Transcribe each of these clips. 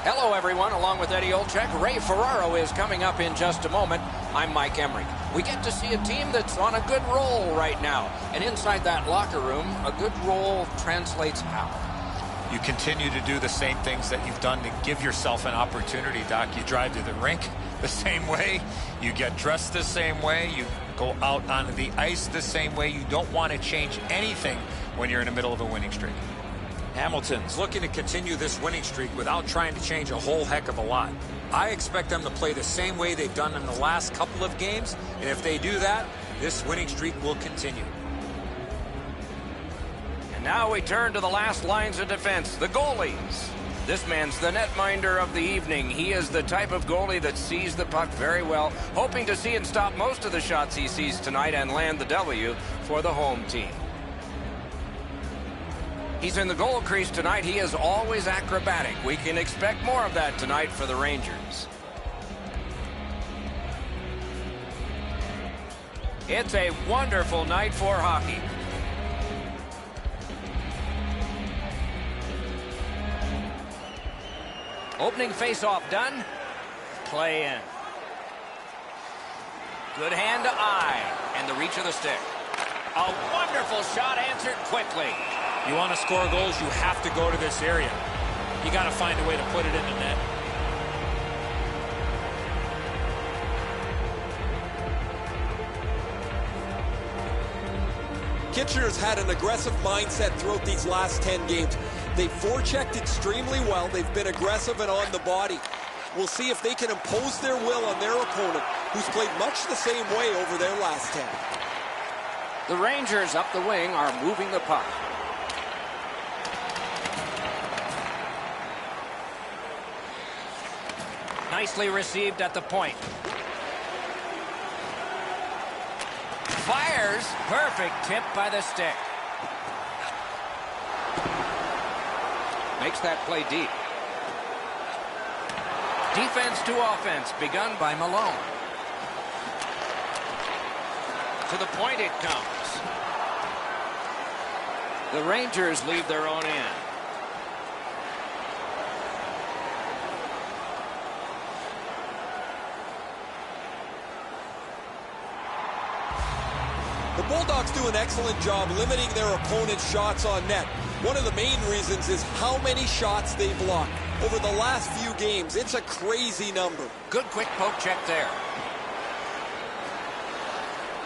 Hello, everyone. Along with Eddie Olczyk, Ray Ferraro is coming up in just a moment. I'm Mike Emery. We get to see a team that's on a good roll right now. And inside that locker room, a good roll translates how? You continue to do the same things that you've done to give yourself an opportunity, Doc. You drive to the rink the same way. You get dressed the same way. You go out onto the ice the same way. You don't want to change anything when you're in the middle of a winning streak. Hamilton's looking to continue this winning streak without trying to change a whole heck of a lot. I expect them to play the same way they've done in the last couple of games, and if they do that, this winning streak will continue. And now we turn to the last lines of defense, the goalies. This man's the netminder of the evening. He is the type of goalie that sees the puck very well, hoping to see and stop most of the shots he sees tonight and land the W for the home team. He's in the goal crease tonight. He is always acrobatic. We can expect more of that tonight for the Rangers. It's a wonderful night for hockey. Opening face-off done. Play in. Good hand to eye. And the reach of the stick. A wonderful shot answered quickly. You want to score goals, you have to go to this area. You got to find a way to put it in the net. Kitchener's had an aggressive mindset throughout these last 10 games. They've forechecked extremely well. They've been aggressive and on the body. We'll see if they can impose their will on their opponent, who's played much the same way over their last 10. The Rangers up the wing are moving the puck. Nicely received at the point. Fires. Perfect tip by the stick. Makes that play deep. Defense to offense begun by Malone. To the point it comes. The Rangers leave their own end. The Bulldogs do an excellent job limiting their opponent's shots on net. One of the main reasons is how many shots they block. Over the last few games, it's a crazy number. Good quick poke check there.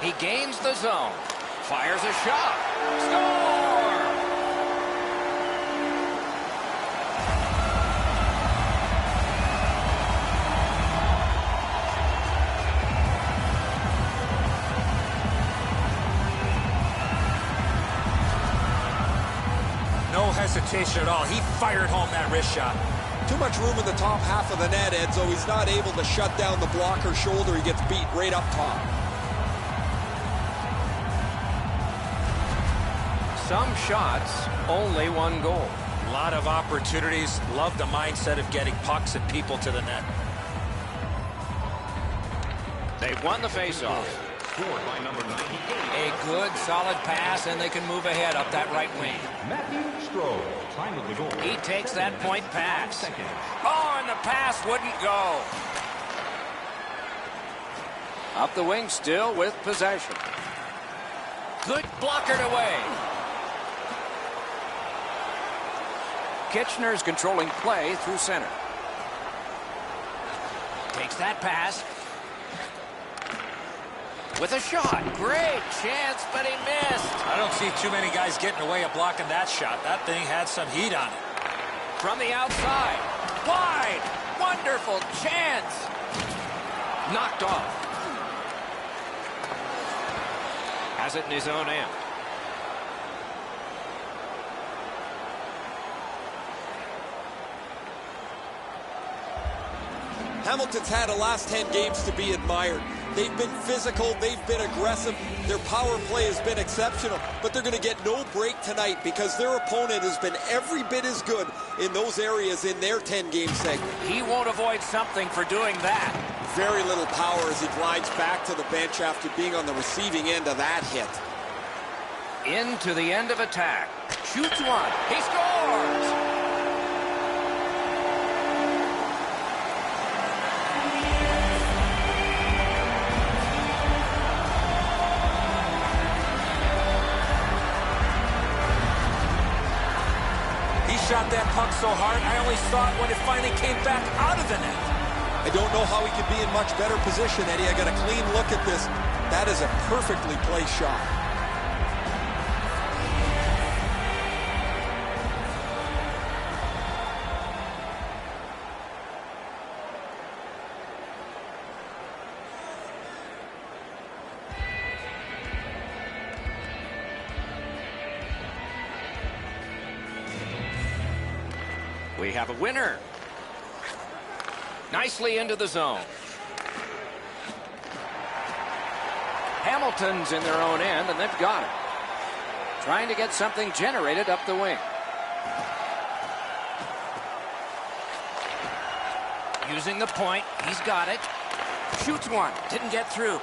He gains the zone. Fires a shot. Score! No hesitation at all. He fired home that wrist shot. Too much room in the top half of the net, Edzo. He's not able to shut down the blocker's shoulder. He gets beat right up top. Some shots, only one goal. A lot of opportunities. Love the mindset of getting pucks and people to the net. They've won the faceoff. A good, solid pass, and they can move ahead up that right wing. He takes that point pass. Oh, and the pass wouldn't go. Up the wing still with possession. Good blockered away. Kitchener's controlling play through center. Takes that pass. With a shot. Great chance, but he missed. I don't see too many guys getting away of blocking that shot. That thing had some heat on it. From the outside. Wide. Wonderful chance. Knocked off. Has it in his own end. Hamilton's had the last 10 games to be admired. They've been physical, they've been aggressive, their power play has been exceptional, but they're going to get no break tonight because their opponent has been every bit as good in those areas in their 10-game segment. He won't avoid something for doing that. Very little power as he glides back to the bench after being on the receiving end of that hit. Into the end of attack. Shoots one. He scores! shot that puck so hard, I only saw it when it finally came back out of the net. I don't know how he could be in much better position, Eddie. I got a clean look at this. That is a perfectly placed shot. We have a winner. Nicely into the zone. Hamilton's in their own end, and they've got it. Trying to get something generated up the wing. Using the point. He's got it. Shoots one. Didn't get through.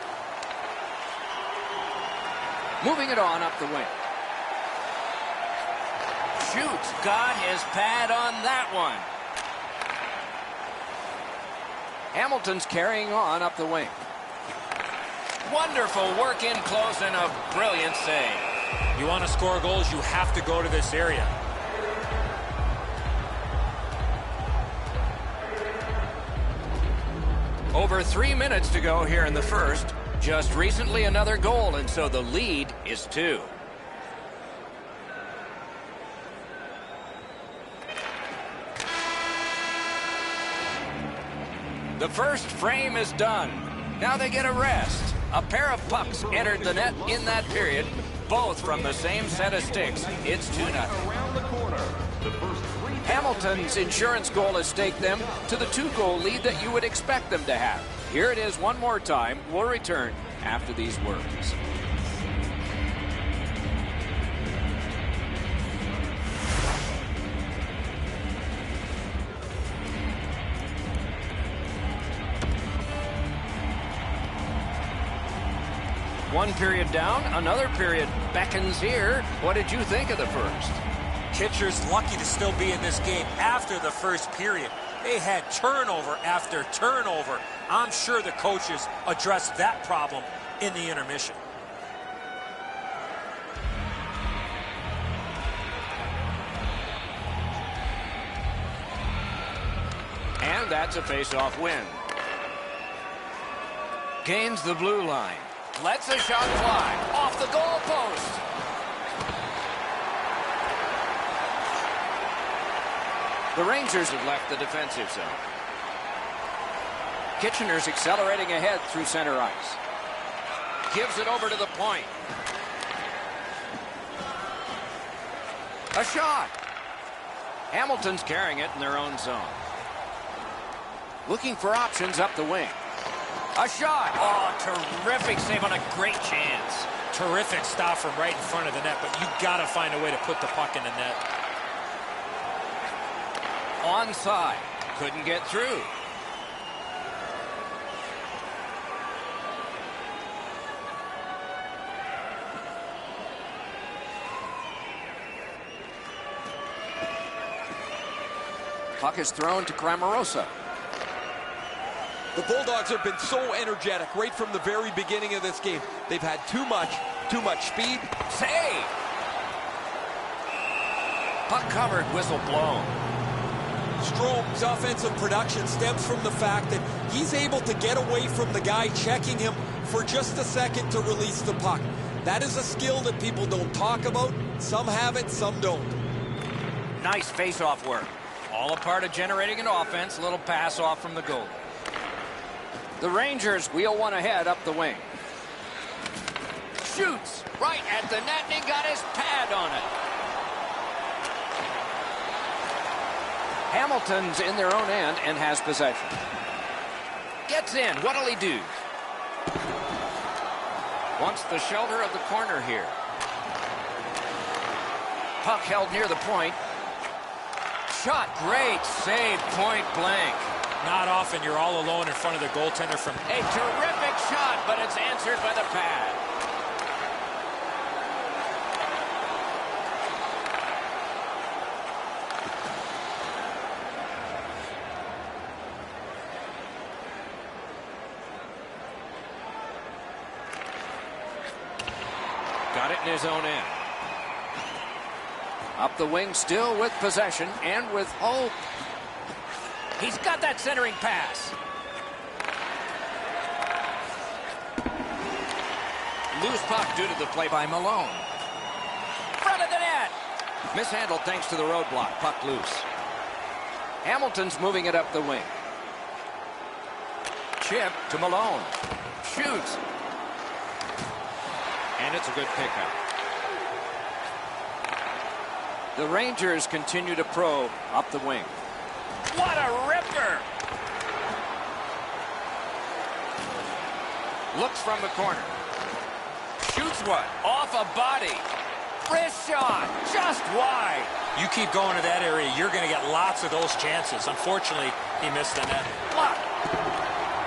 Moving it on up the wing. Shoots. Got his pad on that one. Hamilton's carrying on up the wing. Wonderful work in close and a brilliant save. You want to score goals, you have to go to this area. Over 3 minutes to go here in the first. Just recently another goal, and so the lead is 2. The first frame is done. Now they get a rest. A pair of pucks entered the net in that period, both from the same set of sticks. It's 2-0. Hamilton's insurance goal has staked them to the 2-goal lead that you would expect them to have. Here it is one more time. We'll return after these words. One period down, another period beckons here. What did you think of the first? Kitcher's lucky to still be in this game after the first period. They had turnover after turnover. I'm sure the coaches addressed that problem in the intermission. And that's a face-off win. Gains the blue line. Lets a shot fly off the goal post. The Rangers have left the defensive zone. Kitchener's accelerating ahead through center ice. Gives it over to the point. A shot. Hamilton's carrying it in their own zone. Looking for options up the wing. A shot. Oh, terrific save on a great chance. Terrific stop from right in front of the net, but you got to find a way to put the puck in the net. Onside. Couldn't get through. Puck is thrown to Cramarosa. The Bulldogs have been so energetic right from the very beginning of this game. They've had too much speed. Save! Puck covered, whistle blown. Strome's offensive production stems from the fact that he's able to get away from the guy checking him for just a second to release the puck. That is a skill that people don't talk about. Some have it, some don't. Nice face-off work. All a part of generating an offense. A little pass off from the goal. The Rangers wheel one ahead up the wing. Shoots right at the net, and he got his pad on it. Hamilton's in their own end and has possession. Gets in. What'll he do? Wants the shelter of the corner here. Puck held near the point. Shot. Great save, point blank. Not often you're all alone in front of the goaltender from... A terrific shot, but it's answered by the pad. Got it in his own end. Up the wing, still with possession and with hope. He's got that centering pass. Loose puck due to the play by Malone. Front of the net. Mishandled thanks to the roadblock. Puck loose. Hamilton's moving it up the wing. Chip to Malone. Shoots. And it's a good pickup. The Rangers continue to probe up the wing. What a ripper! Looks from the corner. Shoots one. Off a body. Wrist shot. Just wide. You keep going to that area, you're going to get lots of those chances. Unfortunately, he missed the net. Block.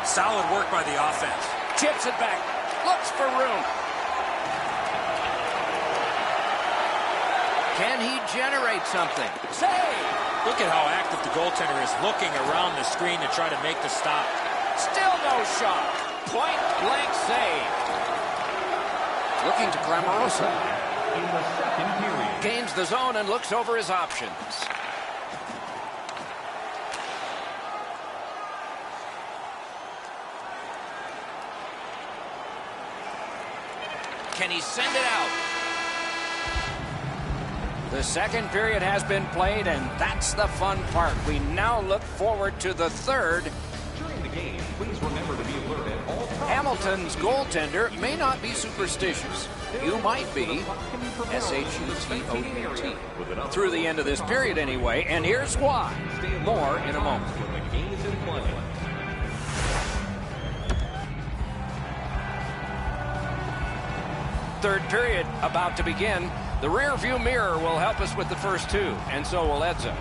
Solid work by the offense. Chips it back. Looks for room. Can he generate something? Save! Look at how active the goaltender is, looking around the screen to try to make the stop. Still no shot. Point blank save. Looking to Glamorosa. In the second period. Gains the zone and looks over his options. Can he send it out? The second period has been played, and that's the fun part. We now look forward to the third. During the game, please remember to be alert at all times. Hamilton's goaltender may not be superstitious. You might be. S-H-U-T-O-U-T. Through the end of this period anyway, and here's why. More in a moment. When the game is in play. Third period about to begin. The rear view mirror will help us with the first two, and so will Edzo.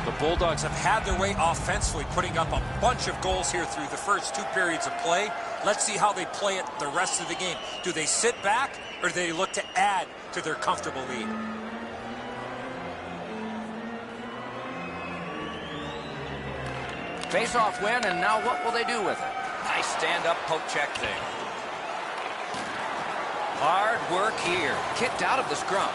The Bulldogs have had their way offensively, putting up a bunch of goals here through the first 2 periods of play. Let's see how they play it the rest of the game. Do they sit back, or do they look to add to their comfortable lead? Face-off win, and now what will they do with it? Nice stand-up poke check there. Hard work here. Kicked out of the scrum.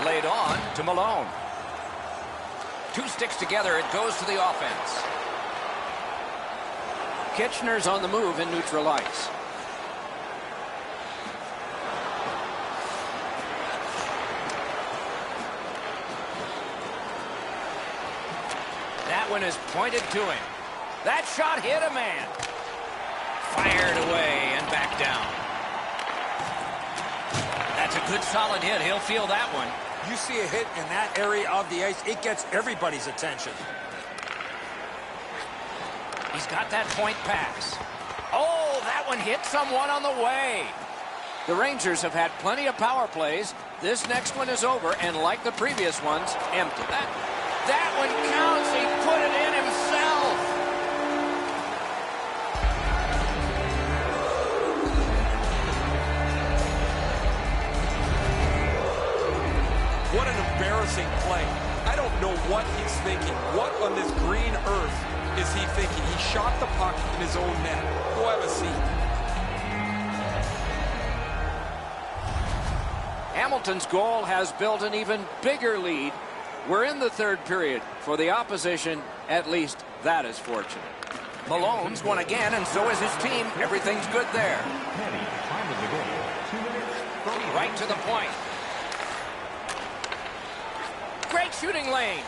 Laid on to Malone. 2 sticks together. It goes to the offense. Kitchener's on the move in neutral ice. That one is pointed to him. That shot hit a man. Fired away and back down. That's a good solid hit. He'll feel that one. You see a hit in that area of the ice, it gets everybody's attention. He's got that point pass. Oh, that one hit someone on the way. The Rangers have had plenty of power plays. This next one is over, and like the previous ones, empty. That one counts. He put it in himself. What an embarrassing play. I don't know what he's thinking. What on this green earth is he thinking? He shot the puck in his own net. Go have a seat. Hamilton's goal has built an even bigger lead. We're in the third period. For the opposition, at least that is fortunate. Malone's won again, and so is his team. Everything's good there. Penny, time of the game. 2 minutes. Right to the point. Great shooting lane.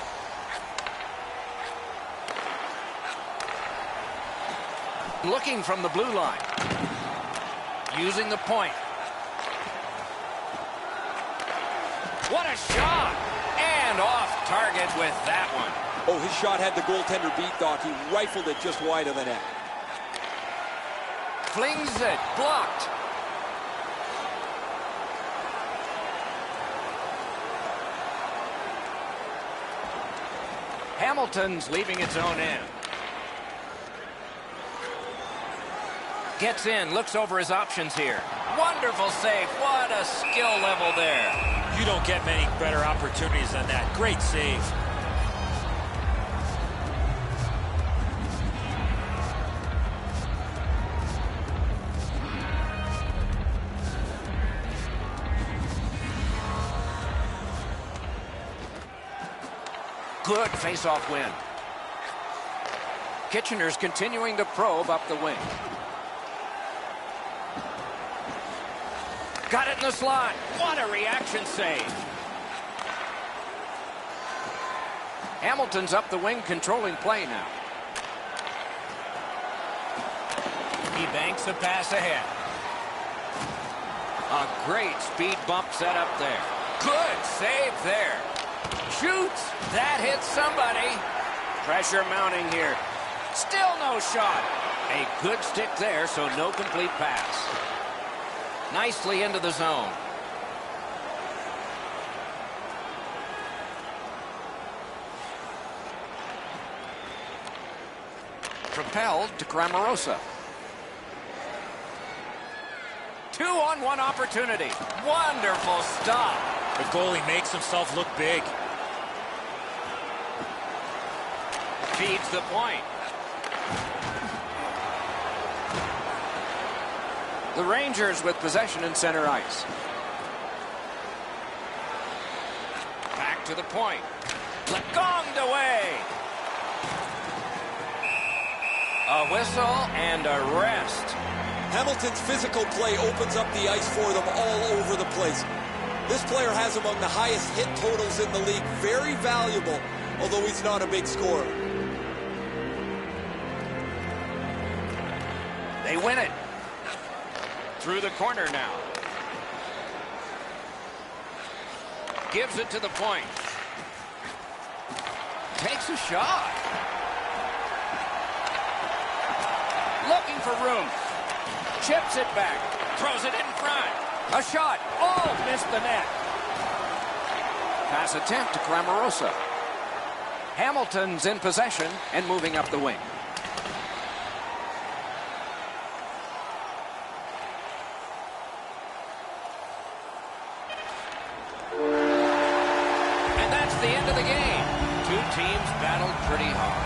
Looking from the blue line. Using the point. What a shot! And off target with that one. Oh, his shot had the goaltender beat, Doc. He rifled it just wide of the net. Flings it. Blocked. Hamilton's leaving its own end. Gets in, looks over his options here. Wonderful save. What a skill level there. You don't get many better opportunities than that. Great save. Good face-off win. Kitchener's continuing to probe up the wing. Got it in the slot. What a reaction save. Hamilton's up the wing, controlling play now. He banks a pass ahead. A great speed bump set up there. Good save there. Shoots. That hits somebody. Pressure mounting here. Still no shot. A good stick there, so no complete pass. Nicely into the zone. Propelled to Cramarosa. 2-on-1 opportunity. Wonderful stop. The goalie makes himself look big. Feeds the point. The Rangers with possession in center ice. Back to the point. Legonged away. A whistle and a rest. Hamilton's physical play opens up the ice for them all over the place. This player has among the highest hit totals in the league. Very valuable, although he's not a big scorer. They win it. Through the corner now. Gives it to the point. Takes a shot. Looking for room. Chips it back. Throws it in front. A shot. Oh, missed the net. Pass attempt to Cramarosa. Hamilton's in possession and moving up the wing. And that's the end of the game. Two teams battled pretty hard.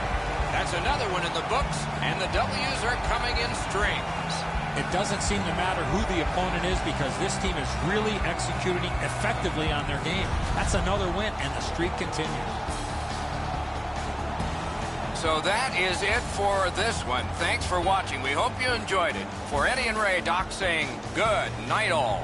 That's another one in the books, and the W's are coming in strings. It doesn't seem to matter who the opponent is because this team is really executing effectively on their game. That's another win, and the streak continues. So that is it for this one. Thanks for watching. We hope you enjoyed it. For Eddie and Ray, Doc saying good night all.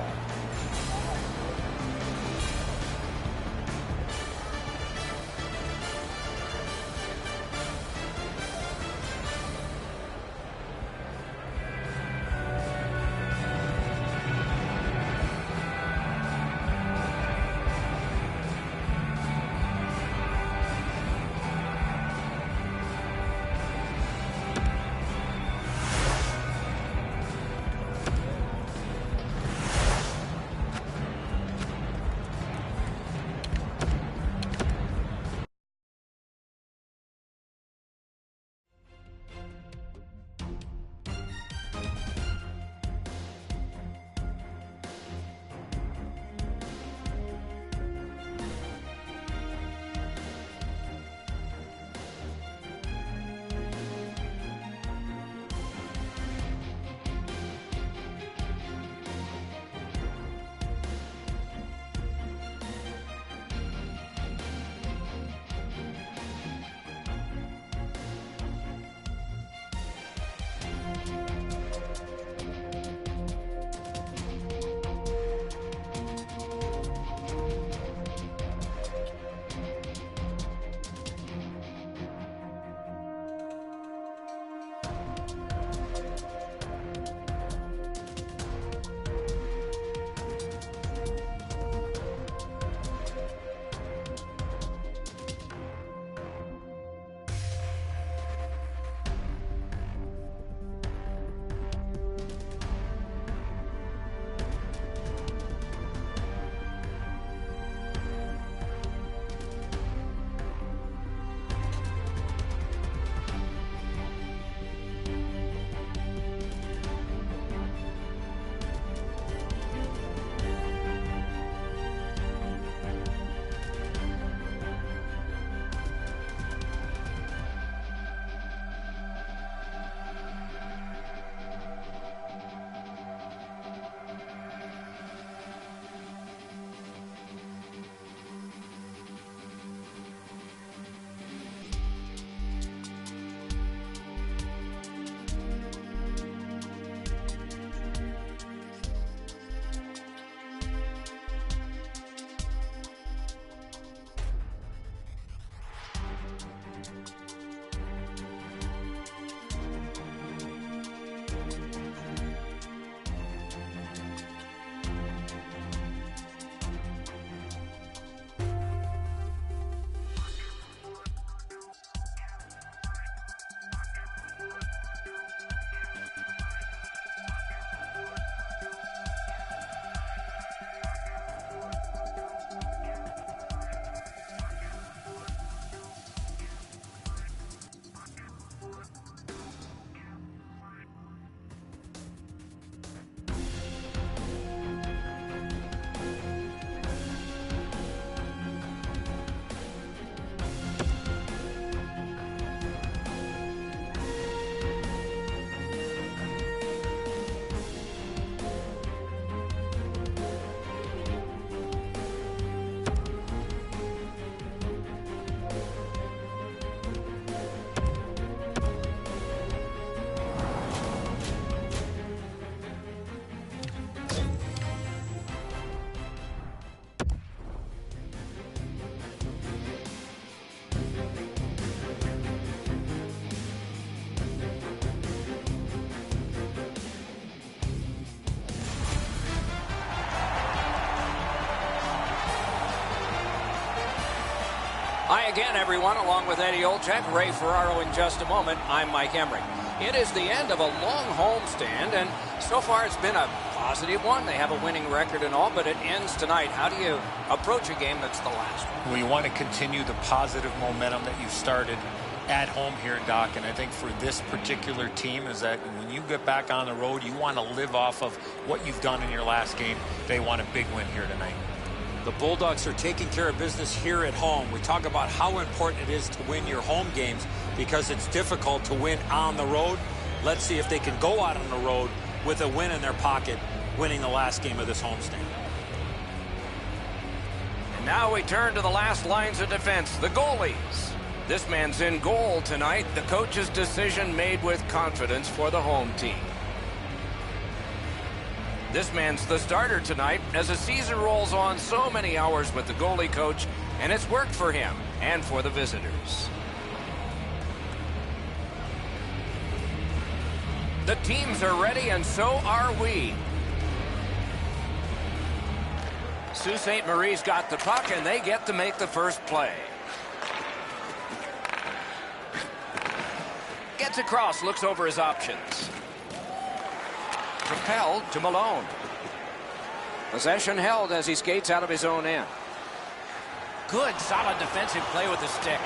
Hi again, everyone, along with Eddie Olczyk, Ray Ferraro in just a moment. I'm Mike Emery. It is the end of a long homestand, and so far it's been a positive one. They have a winning record and all, but it ends tonight. How do you approach a game that's the last one? Well, you want to continue the positive momentum that you've started at home here, Doc, and I think for this particular team is that when you get back on the road, you want to live off of what you've done in your last game. They want a big win here tonight. The Bulldogs are taking care of business here at home. We talk about how important it is to win your home games because it's difficult to win on the road. Let's see if they can go out on the road with a win in their pocket, winning the last game of this homestand. And now we turn to the last lines of defense, the goalies. This man's in goal tonight. The coach's decision made with confidence for the home team. This man's the starter tonight as the season rolls on. So many hours with the goalie coach, and it's worked for him and for the visitors. The teams are ready, and so are we. Sault Ste. Marie's got the puck, and they get to make the first play. Gets across, looks over his options. Propelled to Malone. Possession held as he skates out of his own end. Good, solid defensive play with the stick.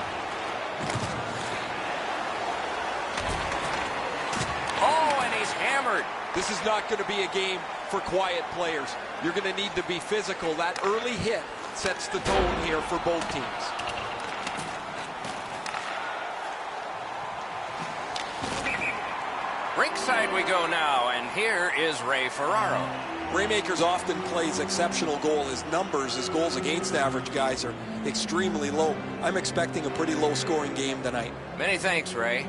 Oh, and he's hammered. This is not going to be a game for quiet players. You're going to need to be physical. That early hit sets the tone here for both teams. Rinkside we go now, and here is Ray Ferraro. Raymakers often plays exceptional goal. His numbers, his goals against average guys are extremely low. I'm expecting a pretty low scoring game tonight. Many thanks, Ray.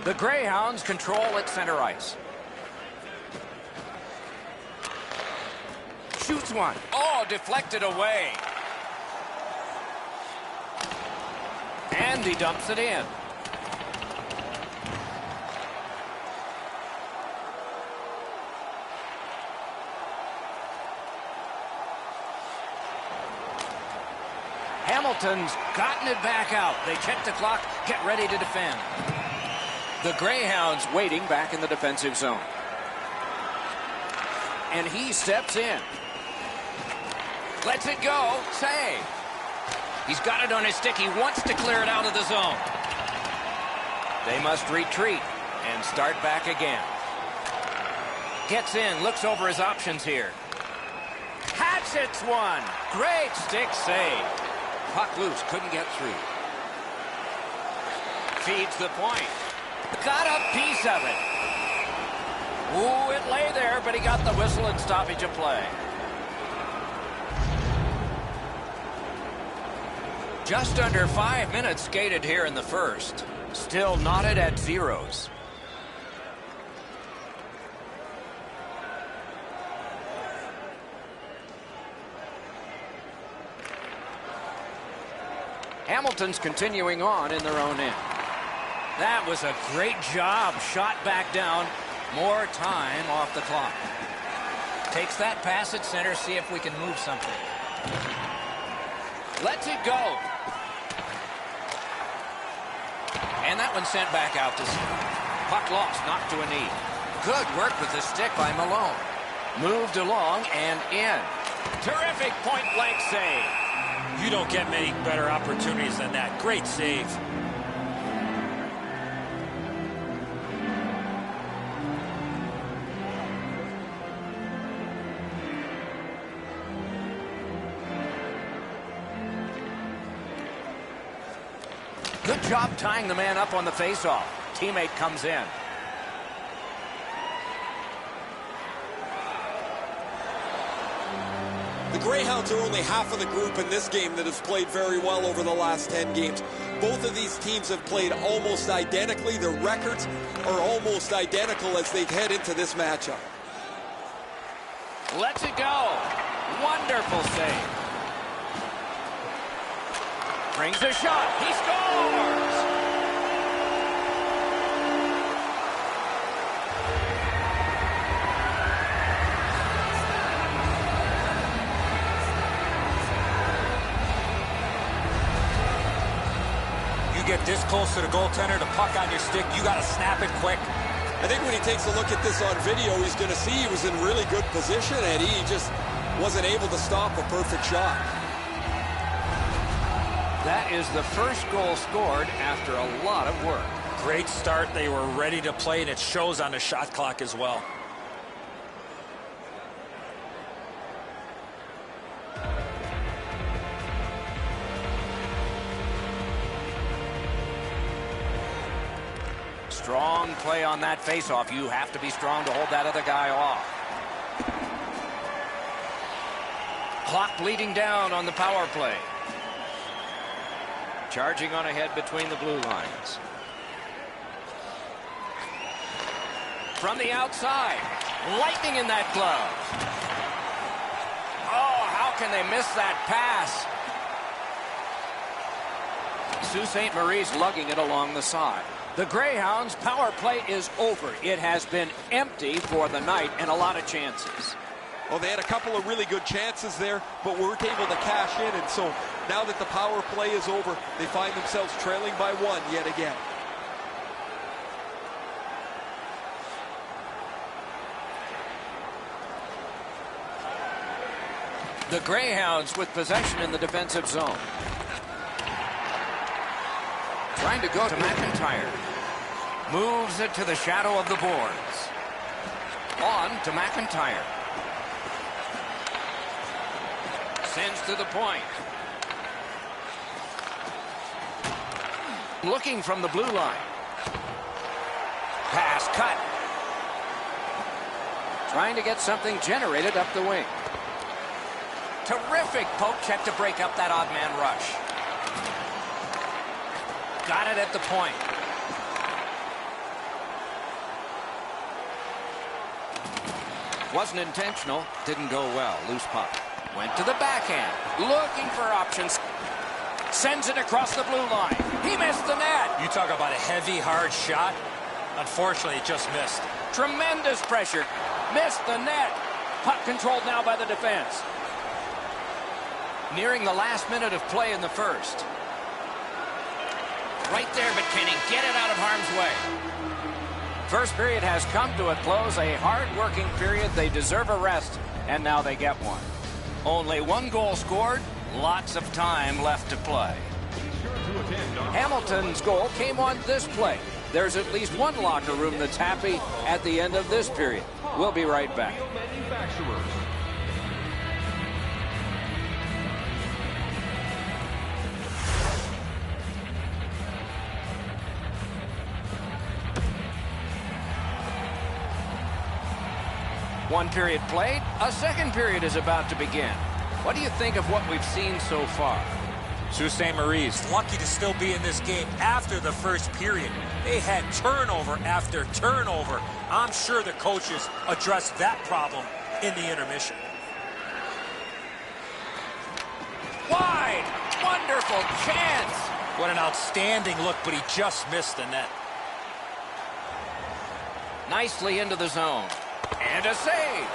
The Greyhounds control at center ice. Shoots one. Oh, deflected away. And he dumps it in. Hamilton's gotten it back out. They check the clock, get ready to defend. The Greyhounds waiting back in the defensive zone. And he steps in. Lets it go. Save. He's got it on his stick. He wants to clear it out of the zone. They must retreat and start back again. Gets in, looks over his options here. Hatchets one. Great stick save. Puck loose, couldn't get through. Feeds the point. Got a piece of it. Ooh, it lay there, but he got the whistle and stoppage of play. Just under 5 minutes skated here in the first. Still knotted at zeros. Hamilton's continuing on in their own end. That was a great job. Shot back down. More time off the clock. Takes that pass at center. See if we can move something. Lets it go. And that one sent back out to center. Puck lost, knocked to a knee. Good work with the stick by Malone. Moved along and in. Terrific point-blank save. You don't get many better opportunities than that. Great save. Good job tying the man up on the faceoff. Teammate comes in. The Greyhounds are only half of the group in this game that has played very well over the last 10 games. Both of these teams have played almost identically. Their records are almost identical as they head into this matchup. Lets it go. Wonderful save. Brings a shot. He scores! this close to the goaltender, the puck on your stick, you got to snap it quick. I think when he takes a look at this on video, he's going to see he was in really good position, and he just wasn't able to stop a perfect shot. That is the first goal scored after a lot of work. Great start. They were ready to play, and it shows on the shot clock as well. Strong play on that faceoff. You have to be strong to hold that other guy off. Clock bleeding down on the power play. Charging on ahead between the blue lines. From the outside. Lightning in that glove. Oh, how can they miss that pass? Sault Ste. Marie's lugging it along the side. The Greyhounds' power play is over. It has been empty for the night and a lot of chances. Well, they had a couple of really good chances there, but weren't able to cash in. And so now that the power play is over, they find themselves trailing by one yet again. The Greyhounds with possession in the defensive zone. Trying to go to McIntyre. Moves it to the shadow of the boards. On to McIntyre. Sends to the point. Looking from the blue line. Pass cut. Trying to get something generated up the wing. Terrific poke check to break up that odd man rush. Got it at the point. Wasn't intentional. Didn't go well. Loose puck. Went to the backhand. Looking for options. Sends it across the blue line. He missed the net. You talk about a heavy, hard shot. Unfortunately, it just missed. Tremendous pressure. Missed the net. Puck controlled now by the defense. Nearing the last minute of play in the first. Right there, but can he get it out of harm's way? First period has come to a close. A hard-working period. They deserve a rest, and now they get one. Only one goal scored. Lots of time left to play. Hamilton's goal came on this play. There's at least one locker room that's happy at the end of this period. We'll be right back. One period played. A second period is about to begin. What do you think of what we've seen so far? Sault Ste. Marie's lucky to still be in this game after the first period. They had turnover after turnover. I'm sure the coaches addressed that problem in the intermission. Wide! Wonderful chance! What an outstanding look, but he just missed the net. Nicely into the zone. And a save!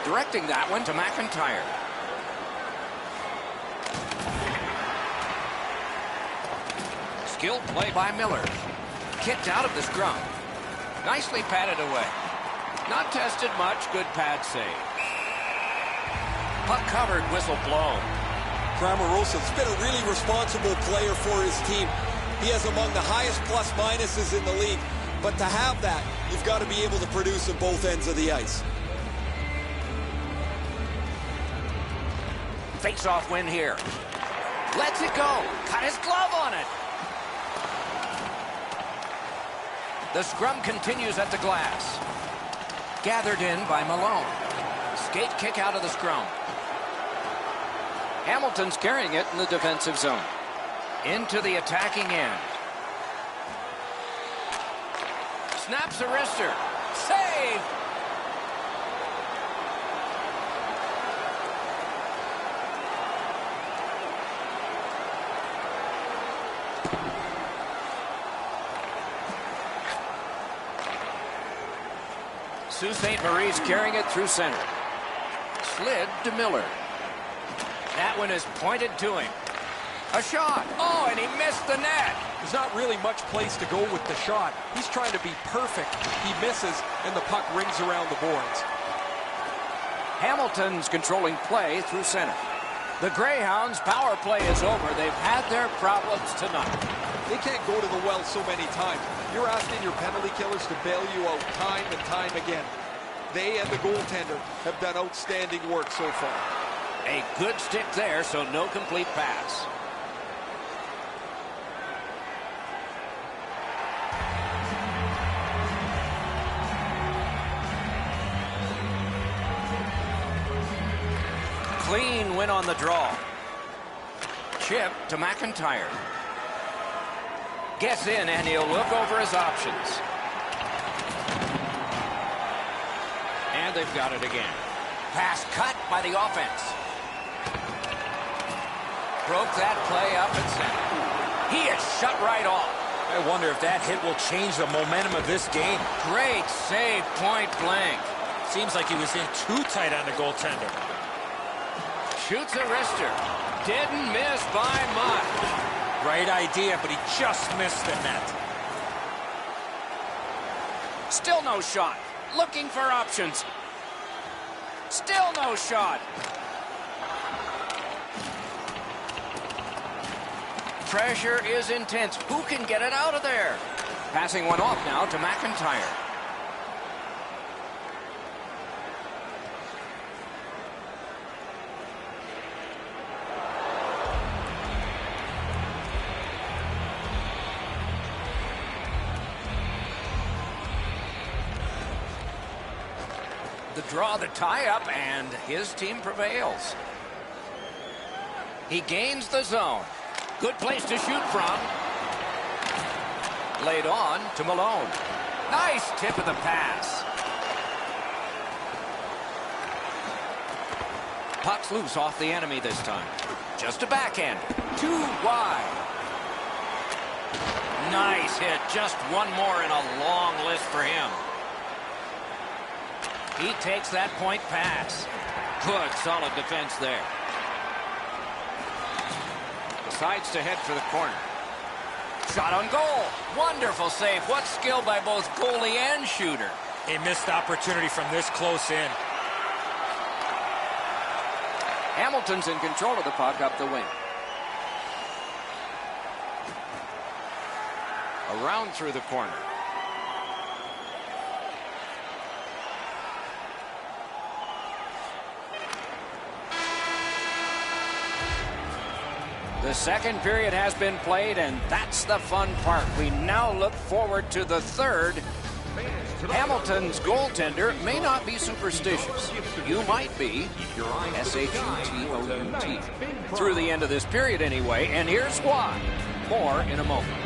Directing that one to McIntyre. Skilled play by Miller. Kicked out of the scrum. Nicely patted away. Not tested much. Good pad save. Puck covered. Whistle blown. Cramarosa's been a really responsible player for his team. He has among the highest plus-minuses in the league. But to have that, you've got to be able to produce at both ends of the ice. Face-off win here. Lets it go. Got his glove on it. The scrum continues at the glass. Gathered in by Malone. Skate kick out of the scrum. Hamilton's carrying it in the defensive zone. Into the attacking end. Snaps a wrister. Save! Sault Ste. Marie's carrying it through center. Slid to Miller. That one is pointed to him. A shot. Oh, and he missed the net. There's not really much place to go with the shot. He's trying to be perfect. He misses, and the puck rings around the boards. Hamilton's controlling play through center. The Greyhounds' power play is over. They've had their problems tonight. They can't go to the well so many times. You're asking your penalty killers to bail you out time and time again. They and the goaltender have done outstanding work so far. A good stick there, so no complete pass. Clean win on the draw. Chip to McIntyre. Gets in, and he'll look over his options. And they've got it again. Pass cut by the offense. Broke that play up and center. He is shut right off. I wonder if that hit will change the momentum of this game. Great save, point blank. Seems like he was in too tight on the goaltender. Shoots a wrister. Didn't miss by much. Right idea, but he just missed the net. Still no shot. Looking for options. Still no shot. Pressure is intense. Who can get it out of there? Passing one off now to McIntyre. The draw, the tie-up, and his team prevails. He gains the zone. Good place to shoot from. Laid on to Malone. Nice tip of the pass. Puck's loose off the enemy this time. Just a backhand. Too wide. Nice hit. Just one more in a long list for him. He takes that point pass. Good, solid defense there. Decides to head for the corner. Shot on goal. Wonderful save. What skill by both goalie and shooter. A missed opportunity from this close in. Hamilton's in control of the puck up the wing. Around through the corner. The second period has been played, and that's the fun part. We now look forward to the third. Hamilton's goaltender may not be superstitious. You might be. S-H-U-T-O-U-T. Through the end of this period anyway, and here's why. More in a moment.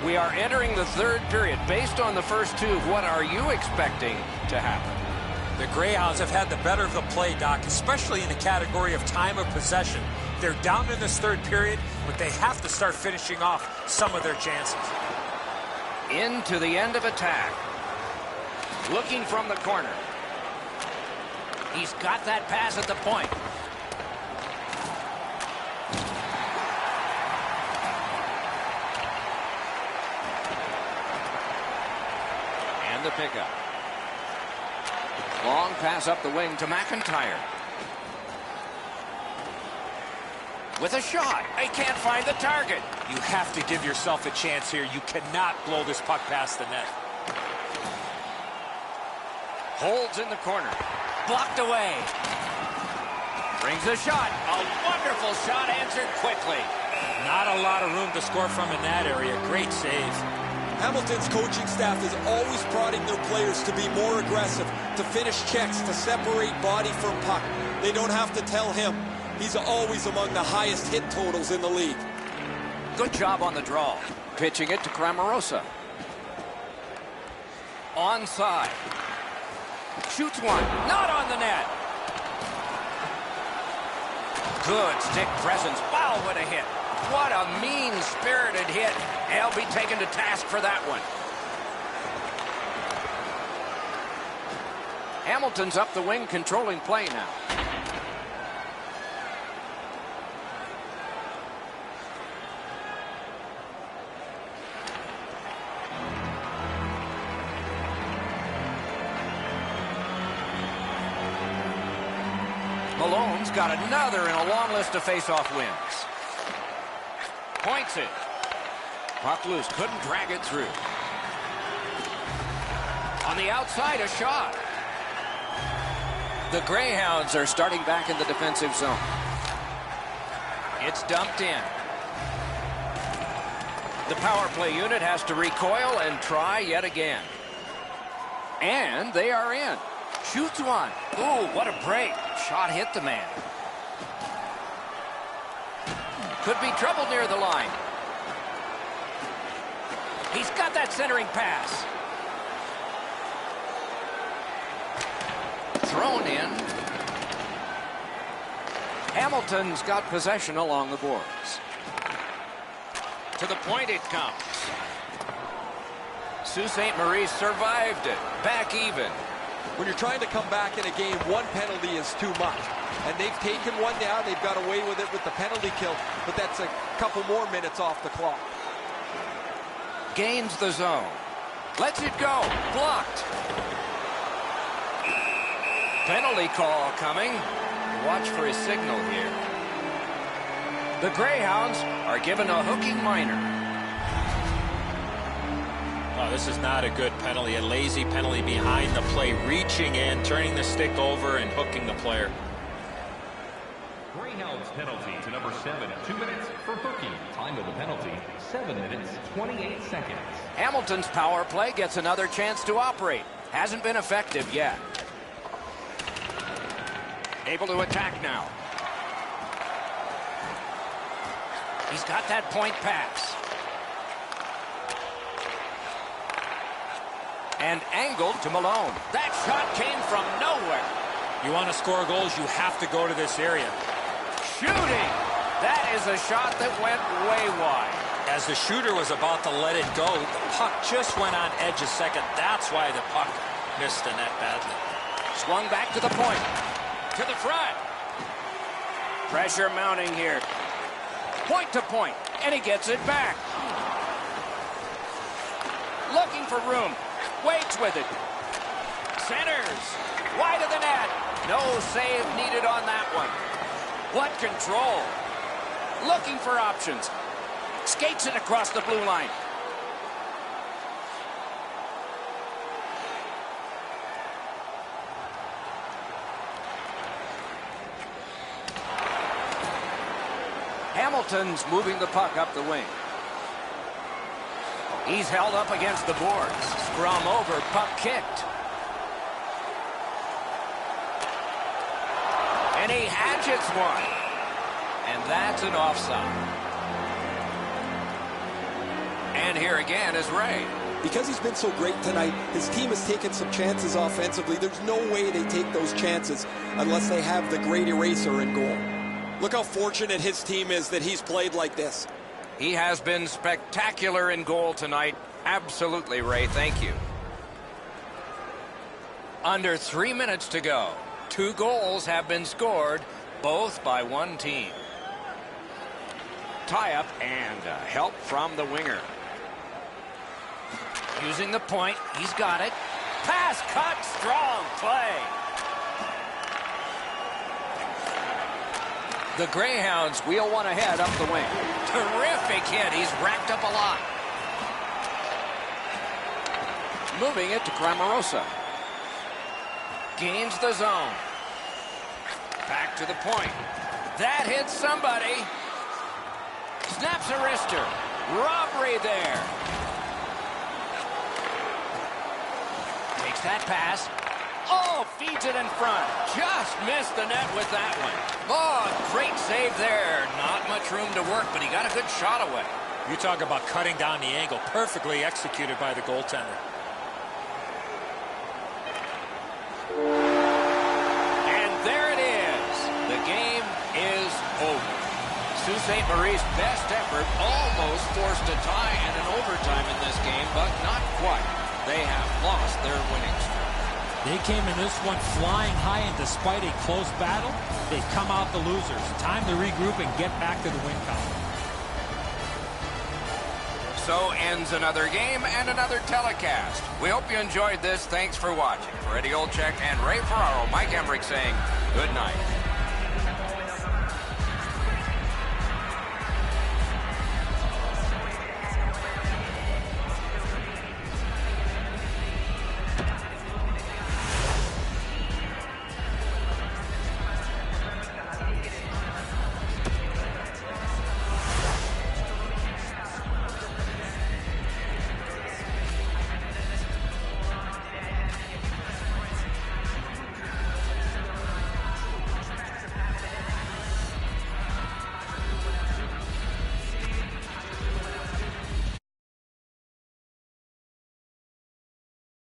We are entering the third period. Based on the first two, what are you expecting to happen? The Greyhounds have had the better of the play, Doc, especially in the category of time of possession. They're down in this third period, but they have to start finishing off some of their chances. Into the end of attack. Looking from the corner. He's got that pass at the point. The pickup. Long pass up the wing to McIntyre. With a shot. They can't find the target. You have to give yourself a chance here. You cannot blow this puck past the net. Holds in the corner. Blocked away. Brings a shot. A wonderful shot answered quickly. Not a lot of room to score from in that area. Great save. Hamilton's coaching staff is always prodding their players to be more aggressive, to finish checks, to separate body from puck. They don't have to tell him. He's always among the highest hit totals in the league. Good job on the draw. Pitching it to Cramarosa. Onside. Shoots one. Not on the net. Good stick presence. Wow, what a hit. What a mean-spirited hit. He'll be taken to task for that one. Hamilton's up the wing, controlling play now. Malone's got another in a long list of face-off wins. Points it. Puck loose, couldn't drag it through. On the outside, a shot. The Greyhounds are starting back in the defensive zone. It's dumped in. The power play unit has to recoil and try yet again. And they are in. Shoots one. Ooh, what a break. Shot hit the man. Could be trouble near the line. He's got that centering pass. Thrown in. Hamilton's got possession along the boards. To the point it comes. Sault Ste. Marie survived it. Back even. When you're trying to come back in a game, one penalty is too much. And they've taken one now. They've got away with it with the penalty kill. But that's a couple more minutes off the clock. Gains the zone. Lets it go. Blocked. Penalty call coming. Watch for his signal here. The Greyhounds are given a hooking minor. Oh, this is not a good penalty. A lazy penalty behind the play. Reaching in, turning the stick over, and hooking the player. Greyhounds penalty to number 7. 2 minutes for hooking. Time of the penalty, 7 minutes, 28 seconds. Hamilton's power play gets another chance to operate. Hasn't been effective yet. Able to attack now. He's got that point pass. And angled to Malone. That shot came from nowhere. You want to score goals, you have to go to this area. Shooting. That is a shot that went way wide. As the shooter was about to let it go, the puck just went on edge a second. That's why the puck missed the net badly. Swung back to the point. To the front. Pressure mounting here. Point to point. And he gets it back. Looking for room. Waits with it. Centers. Wide of the net. No save needed on that one. What control. Looking for options. Skates it across the blue line. Hamilton's moving the puck up the wing. He's held up against the boards. Scrum over, puck kicked. And he hatchets one. And that's an offside. And here again is Ray. Because he's been so great tonight, his team has taken some chances offensively. There's no way they take those chances unless they have the great eraser in goal. Look how fortunate his team is that he's played like this. He has been spectacular in goal tonight. Absolutely, Ray. Thank you. Under 3 minutes to go. 2 goals have been scored, both by one team. Tie-up and help from the winger. Using the point. He's got it. Pass cut. Strong play. The Greyhounds wheel one ahead up the wing. Terrific hit. He's racked up a lot. Moving it to Cramarosa. Gains the zone. Back to the point. That hits somebody. Snaps a wrister. Robbery there. Takes that pass. Oh, feeds it in front. Just missed the net with that one. Oh, great save there. Not much room to work, but he got a good shot away. You talk about cutting down the angle. Perfectly executed by the goaltender. And there it is. The game is over. Sault Ste. Marie's best effort almost forced a tie and an overtime in this game, but not quite. They have lost their winning streak. They came in this one flying high, and despite a close battle, they come out the losers. Time to regroup and get back to the win column. So ends another game and another telecast. We hope you enjoyed this. Thanks for watching. For Eddie Olczyk and Ray Ferraro, Mike Emmerich saying good night.